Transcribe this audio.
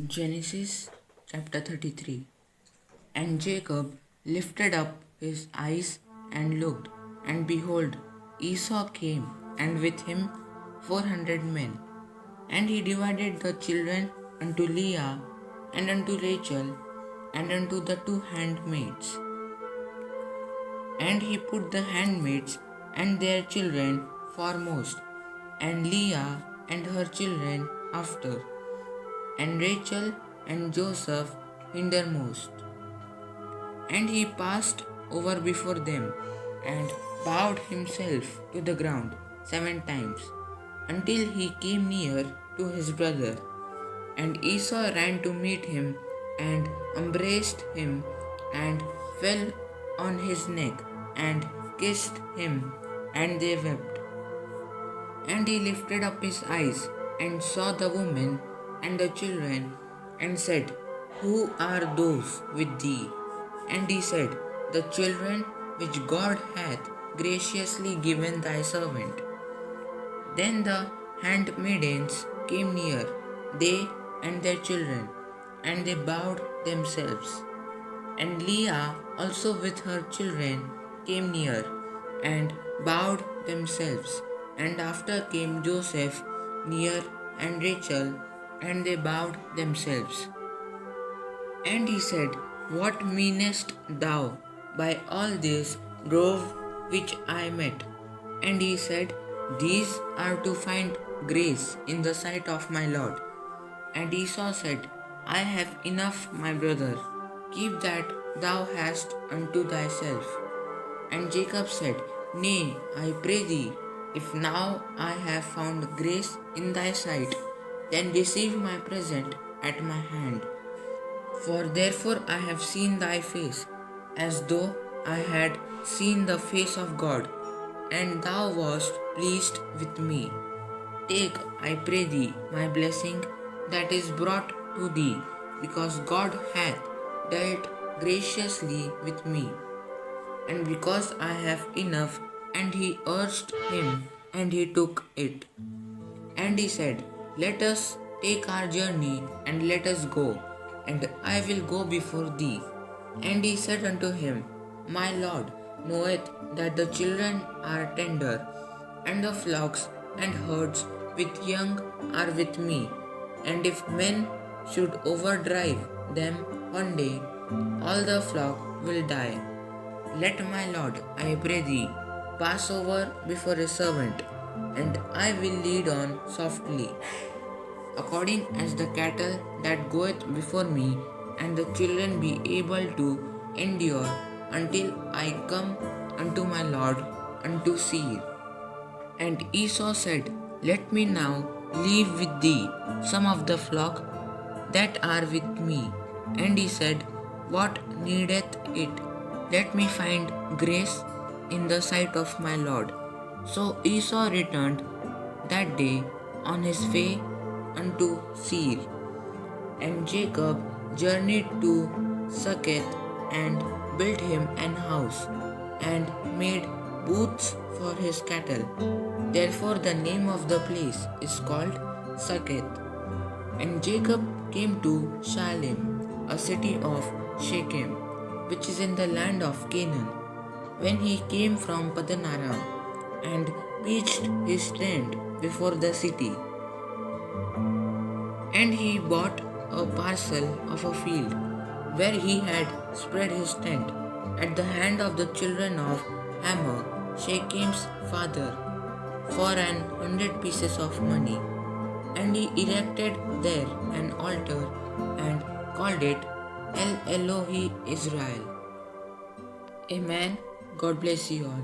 Genesis chapter 33. And Jacob lifted up his eyes and looked, and behold, Esau came, and with him 400 men. And he divided the children unto Leah, and unto Rachel, and unto the two handmaids. And he put the handmaids and their children foremost, and Leah and her children after, and Rachel and Joseph hindermost. And he passed over before them, and bowed himself to the ground 7 times, until he came near to his brother. And Esau ran to meet him, and embraced him, and fell on his neck, and kissed him, and they wept. And he lifted up his eyes, and saw the woman and the children, and said, Who are those with thee? And he said, The children which God hath graciously given thy servant. Then the handmaidens came near, they and their children, and they bowed themselves. And Leah also with her children came near, and bowed themselves. And after came Joseph near, and Rachel, and they bowed themselves. And he said, What meanest thou by all this grove which I met? And he said, These are to find grace in the sight of my Lord. And Esau said, I have enough, my brother. Keep that thou hast unto thyself. And Jacob said, Nay, I pray thee, if now I have found grace in thy sight, then receive my present at my hand. For therefore I have seen thy face, as though I had seen the face of God, and thou wast pleased with me. Take, I pray thee, my blessing that is brought to thee, because God hath dealt graciously with me, and because I have enough. And he urged him, and he took it. And he said, Let us take our journey, and let us go, and I will go before thee. And he said unto him, My Lord knoweth that the children are tender, and the flocks and herds with young are with me. And if men should overdrive them one day, all the flock will die. Let my Lord, I pray thee, pass over before his servant, and I will lead on softly, according as the cattle that goeth before me, and the children be able to endure until I come unto my Lord, unto Seir. And Esau said, Let me now leave with thee some of the flock that are with me. And he said, What needeth it? Let me find grace in the sight of my Lord. So Esau returned that day on his way unto Seir. And Jacob journeyed to Succoth, and built him an house, and made booths for his cattle. Therefore the name of the place is called Succoth. And Jacob came to Shalem, a city of Shechem, which is in the land of Canaan, when he came from Paddan Aram, and pitched his tent before the city. And he bought a parcel of a field, where he had spread his tent, at the hand of the children of Hamor, Shechem's father, for 100 pieces of money. And he erected there an altar, and called it El Elohi Israel. Amen. God bless you all.